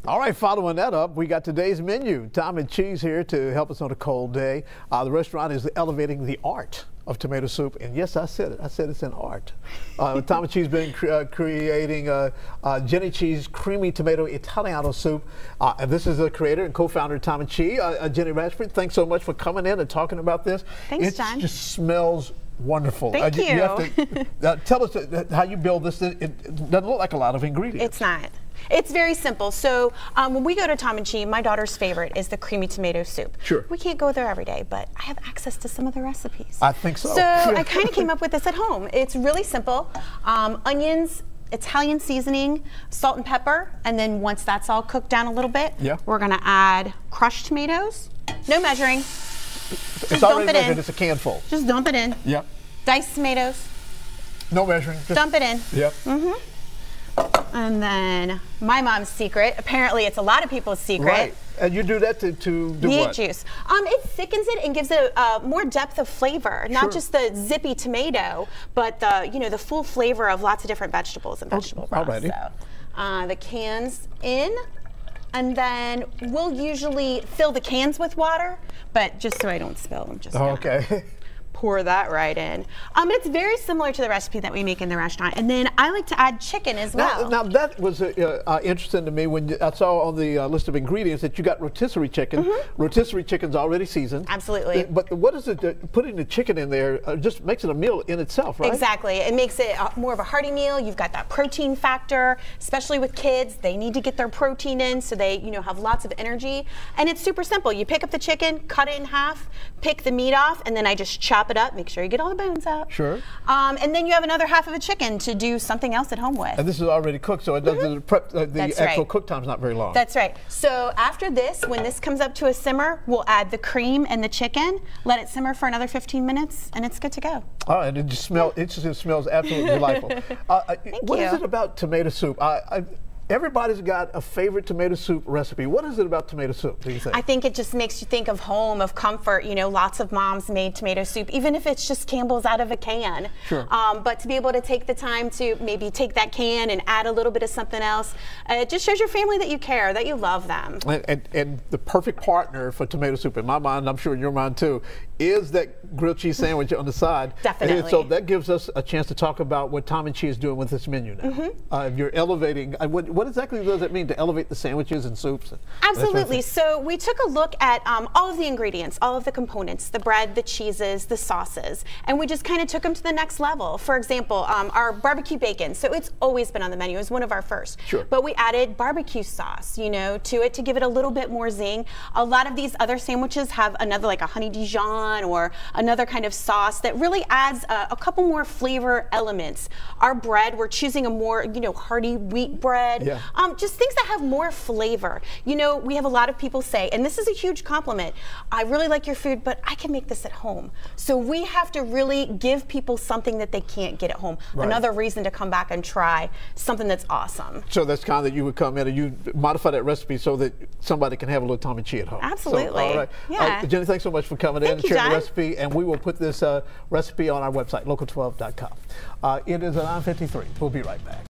All right, following that up, we got today's menu. Tom and Cheese here to help us on a cold day. The restaurant is elevating the art of tomato soup, and yes, I said it. I said it's an art. Tom and Cheese been creating Jenny Chee's creamy tomato Italiano soup, and this is the creator and co-founder Tom and Chee, Jenny Rachford. Thanks so much for coming in and talking about this. Thanks, John. It just smells wonderful. Thank you. You have to tell us how you build this. It doesn't look like a lot of ingredients. It's not. It's very simple. So when we go to Tom and Chee, my daughter's favorite is the creamy tomato soup. Sure. We can't go there every day, but I have access to some of the recipes. I think so. So I kind of came up with this at home. It's really simple. Onions, Italian seasoning, salt and pepper, and then once that's all cooked down a little bit, we're gonna add crushed tomatoes. No measuring. It's already measured. It's a can full. Just dump it in. Yep. Diced tomatoes. No measuring. Just dump it in. Yep. And then my mom's secret. Apparently, it's a lot of people's secret. Right. And you do that to do beet what? Juice. It thickens it and gives it more depth of flavor. Not just the zippy tomato, but the full flavor of lots of different vegetables and vegetable broth. Alrighty. So, the cans in. And then we'll usually fill the cans with water, but just so I don't spill, I'm just gonna pour that right in. It's very similar to the recipe that we make in the restaurant. And then I like to add chicken as well. Now that was interesting to me when I saw on the list of ingredients that you got rotisserie chicken. Rotisserie chicken's already seasoned. Absolutely. But what is it, putting the chicken in there just makes it a meal in itself, right? Exactly. It makes it more of a hearty meal. You've got that protein factor, especially with kids. They need to get their protein in so they have lots of energy. And it's super simple. You pick up the chicken, cut it in half, pick the meat off, and then I just chop it up. Make sure you get all the bones out. Sure. And then you have another half of a chicken to do something else at home with. And this is already cooked, so it doesn't prep. The actual cook time's not very long. That's right. So after this, when this comes up to a simmer, we'll add the cream and the chicken. Let it simmer for another 15 minutes, and it's good to go. Oh, and it just smells absolutely delightful. What is it about tomato soup? Everybody's got a favorite tomato soup recipe. What is it about tomato soup, do you think? I think it just makes you think of home, of comfort. Lots of moms made tomato soup, even if it's just Campbell's out of a can. Sure. But to be able to take the time to maybe take that can and add a little bit of something else, it just shows your family that you care, that you love them. And the perfect partner for tomato soup, in my mind, I'm sure in your mind too, is that grilled cheese sandwich on the side. Definitely. And so that gives us a chance to talk about what Tom and Chee is doing with this menu now. You're elevating, what exactly does it mean to elevate the sandwiches and soups? Absolutely. So we took a look at all of the ingredients, all of the components, the bread, the cheeses, the sauces, and we just kind of took them to the next level. For example, our barbecue bacon. So it's always been on the menu. It was one of our first. Sure. But we added barbecue sauce, to it to give it a little bit more zing. A lot of these other sandwiches have another, like a honey Dijon or another kind of sauce that really adds a couple more flavor elements. Our bread, we're choosing a more, hearty wheat bread. Yeah. Just things that have more flavor. We have a lot of people say, and this is a huge compliment, I really like your food, but I can make this at home. So we have to really give people something that they can't get at home. Right. Another reason to come back and try something that's awesome. So that's kind of that you would come in and you modify that recipe so that somebody can have a little Tom and Chee at home. Absolutely. So, all right. Yeah. Jenny, thanks so much for coming in and sharing the recipe, and we will put this recipe on our website, local12.com. It is 9:53. We'll be right back.